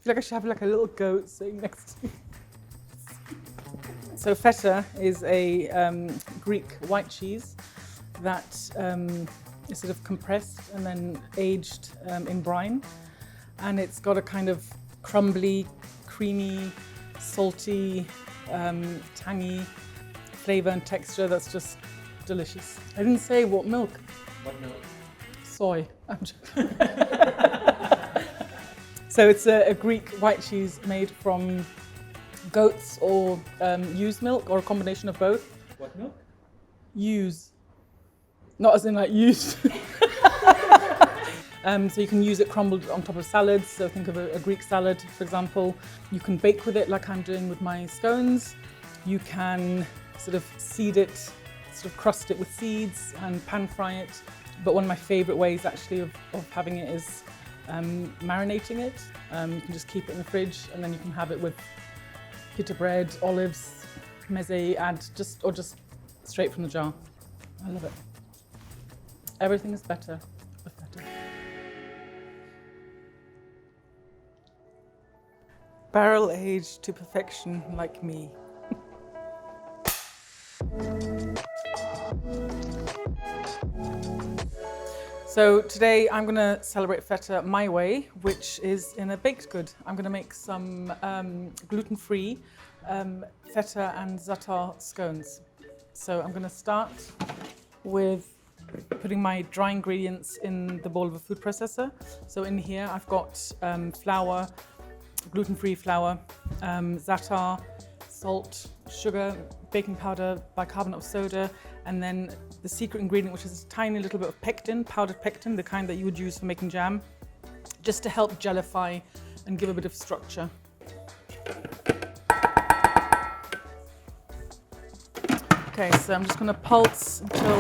feel like I should have like a little goat sitting next to me. So feta is a Greek white cheese that is sort of compressed and then aged in brine. And it's got a kind of crumbly, creamy, salty, tangy flavor and texture that's just delicious. I didn't say what milk. What milk? Soy. So it's a Greek white cheese made from goats or ewe's milk, or a combination of both. What milk? Ewe's. Not as in like used. So you can use it crumbled on top of salads. So think of a Greek salad, for example. You can bake with it like I'm doing with my scones. You can sort of seed it, sort of crust it with seeds and pan fry it. But one of my favorite ways actually of having it is marinating it. You can just keep it in the fridge and then you can have it with pita bread, olives, meze, or just straight from the jar. I love it. Everything is better with feta. Barrel aged to perfection like me. So today I'm going to celebrate feta my way, which is in a baked good. I'm going to make some gluten-free feta and za'atar scones. So I'm going to start with putting my dry ingredients in the bowl of a food processor. So in here I've got flour, gluten-free flour, za'atar, salt, sugar, baking powder, bicarbonate of soda, and then the secret ingredient, which is a tiny little bit of pectin, powdered pectin, the kind that you would use for making jam, just to help gellify and give a bit of structure. Okay, so I'm just going to pulse until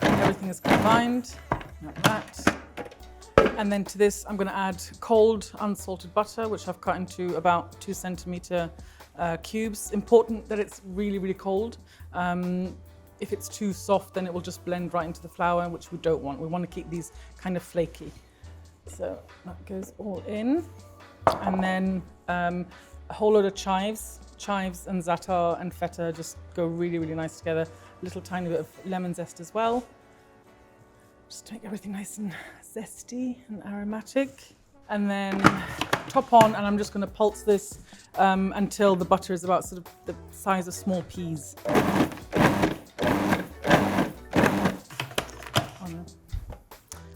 everything is combined, like that. And then to this, I'm going to add cold, unsalted butter, which I've cut into about 2 centimeter cubes. Important that it's really, really cold. If it's too soft, then it will just blend right into the flour, which we don't want. We want to keep these kind of flaky. So that goes all in. And then a whole load of chives and za'atar and feta just go really, really nice together. A little tiny bit of lemon zest as well. Just to make everything nice and zesty and aromatic. And then top on, and I'm just going to pulse this until the butter is about sort of the size of small peas.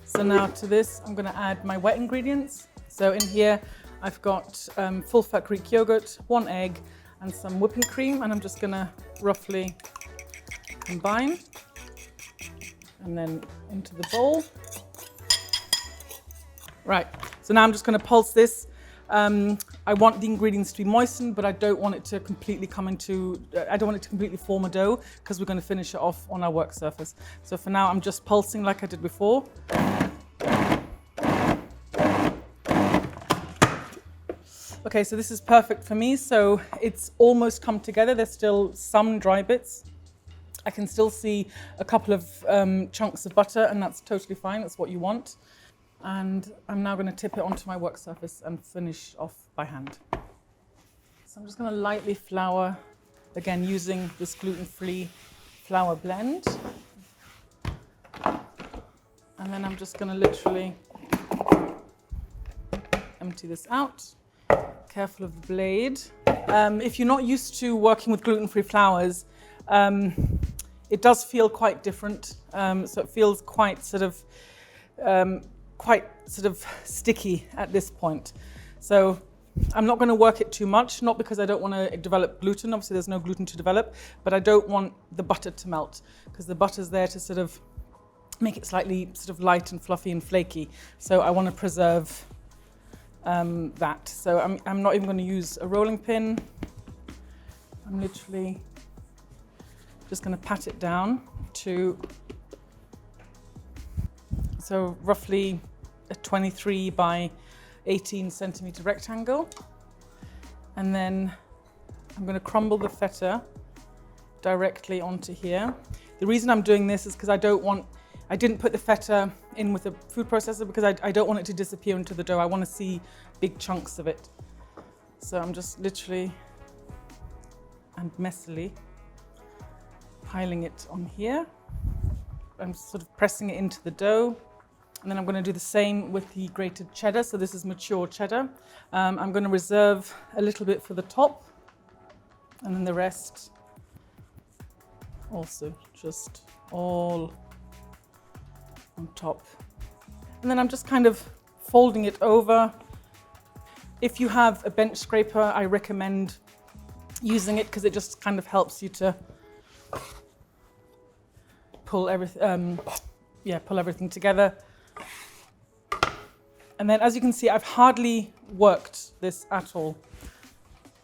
So now to this, I'm going to add my wet ingredients. So in here, I've got full-fat Greek yogurt, 1 egg, and some whipping cream, and I'm just going to roughly combine, and then into the bowl. Right, so now I'm just going to pulse this. I want the ingredients to be moistened, but I don't want it to completely form a dough, because we're going to finish it off on our work surface. So for now, I'm just pulsing like I did before. Okay, so this is perfect for me. So it's almost come together. There's still some dry bits. I can still see a couple of chunks of butter, and that's totally fine. That's what you want. And I'm now going to tip it onto my work surface and finish off by hand. So I'm just going to lightly flour, again using this gluten-free flour blend. And then I'm just going to literally empty this out. Careful of the blade. If you're not used to working with gluten-free flours, it does feel quite different. So it feels quite sort of sticky at this point. So I'm not going to work it too much, not because I don't want to develop gluten. Obviously, there's no gluten to develop, but I don't want the butter to melt, because the butter's there to sort of make it slightly sort of light and fluffy and flaky. So I want to preserve that. So I'm not even going to use a rolling pin. I'm literally just going to pat it down to, so roughly a 23 by 18 centimeter rectangle. And then I'm going to crumble the feta directly onto here. The reason I'm doing this is because I didn't put the feta in with a food processor, because I don't want it to disappear into the dough. I want to see big chunks of it. So I'm just literally and messily piling it on here. I'm sort of pressing it into the dough. And then I'm going to do the same with the grated cheddar. So this is mature cheddar. I'm going to reserve a little bit for the top, and then the rest also just all on top. And then I'm just kind of folding it over. If you have a bench scraper, I recommend using it because it just kind of helps you to pull everything, pull everything together. And then, as you can see, I've hardly worked this at all.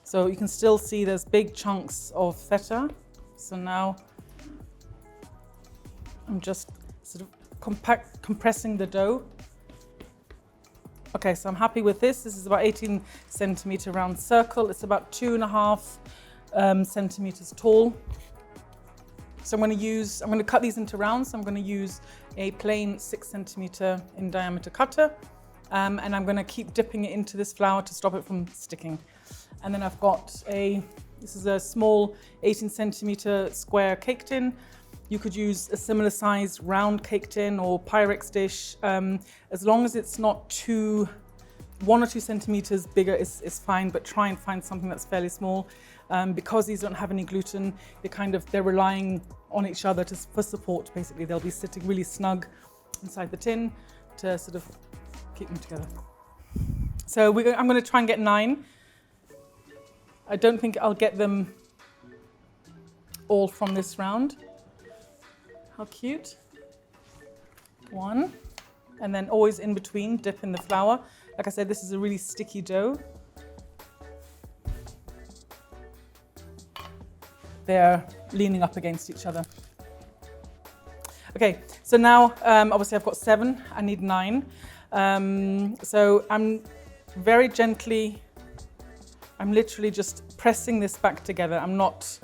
So you can still see there's big chunks of feta. So now I'm just sort of compressing the dough. Okay, so I'm happy with this. This is about 18 centimeter round circle. It's about 2.5 centimeters tall. So I'm going to cut these into rounds. So I'm going to use a plain 6 centimeter in diameter cutter. And I'm going to keep dipping it into this flour to stop it from sticking. And then I've got this is a small 18 centimeter square cake tin. You could use a similar size round cake tin or Pyrex dish. As long as it's not 1 or 2 centimeters bigger is fine, but try and find something that's fairly small. Because these don't have any gluten, they're relying on each other for support, basically. They'll be sitting really snug inside the tin to sort of keep them together. So I'm going to try and get 9. I don't think I'll get them all from this round. How cute. 1. And then always in between, dip in the flour. Like I said, this is a really sticky dough. They're leaning up against each other. Okay, so now obviously I've got 7, I need 9. So I'm very gently, I'm literally just pressing this back together. I'm not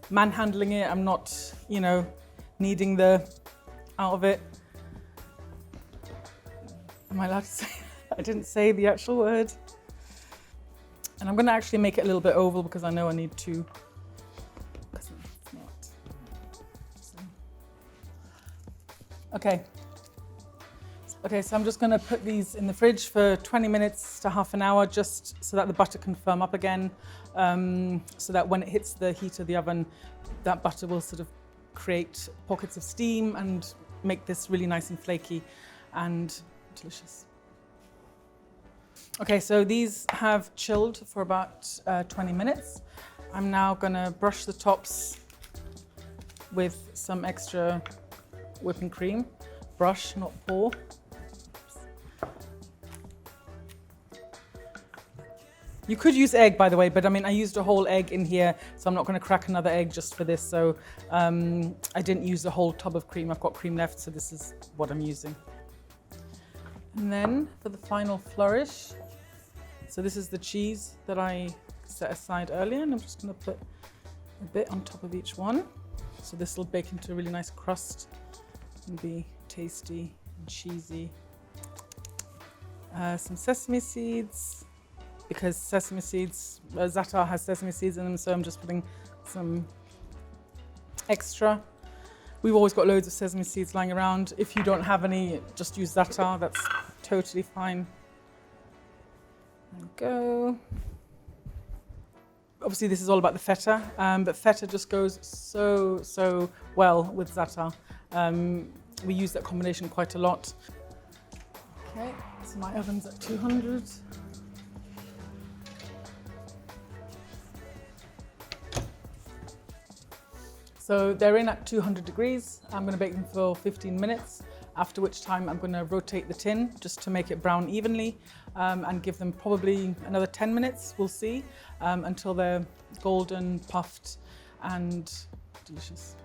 manhandling it, I'm not, kneading the out of it. Am I allowed to say? I didn't say the actual word. And I'm going to actually make it a little bit oval because I know I need to. Okay, so I'm just going to put these in the fridge for 20 minutes to half an hour, just so that the butter can firm up again, so that when it hits the heat of the oven, that butter will sort of create pockets of steam and make this really nice and flaky and delicious. Okay, so these have chilled for about 20 minutes. I'm now going to brush the tops with some extra whipping cream. Brush, not pour. You could use egg, by the way, but I used a whole egg in here, so I'm not going to crack another egg just for this. So I didn't use a whole tub of cream. I've got cream left, so this is what I'm using. And then for the final flourish, so this is the cheese that I set aside earlier, and I'm just going to put a bit on top of each one. So this will bake into a really nice crust and be tasty and cheesy. Some sesame seeds, because sesame seeds, za'atar has sesame seeds in them, so I'm just putting some extra. We've always got loads of sesame seeds lying around. If you don't have any, just use za'atar, that's totally fine. There we go. Obviously this is all about the feta, but feta just goes so well with za'atar. We use that combination quite a lot. Okay, so my oven's at 200. So they're in at 200 degrees. I'm going to bake them for 15 minutes, after which time I'm going to rotate the tin just to make it brown evenly, and give them probably another 10 minutes, we'll see, until they're golden, puffed and delicious.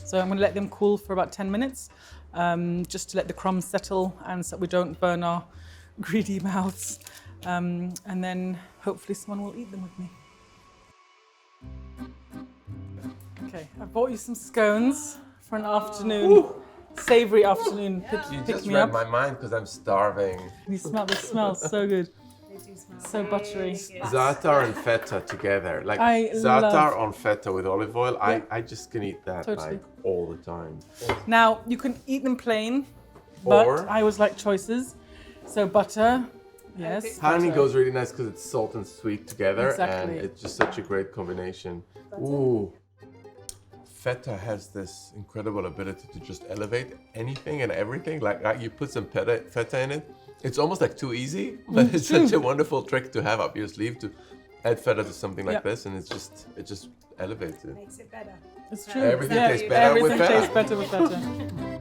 So I'm going to let them cool for about 10 minutes, just to let the crumbs settle and so we don't burn our greedy mouths. And then hopefully someone will eat them with me. Okay, I bought you some scones for an afternoon, savoury afternoon. You Pick just me read up. my mind because I'm starving. You smell this smells so good. They do smell So really buttery. good. Za'atar and feta together. Like I za'atar love- on feta with olive oil. Yeah. I just can eat that Totally. like all the time. Now you can eat them plain, but Or- I always like choices. So butter, yes. Honey butter. goes really nice because it's salt and sweet together, Exactly. and it's just such a great combination. Ooh, feta has this incredible ability to just elevate anything and everything. Like you put some feta in it, it's almost like too easy, but it's such a wonderful trick to have up your sleeve to add feta to something like Yeah. this, and it just elevates it. Makes it better. It's true. Everything tastes better with Everything feta. tastes better with feta.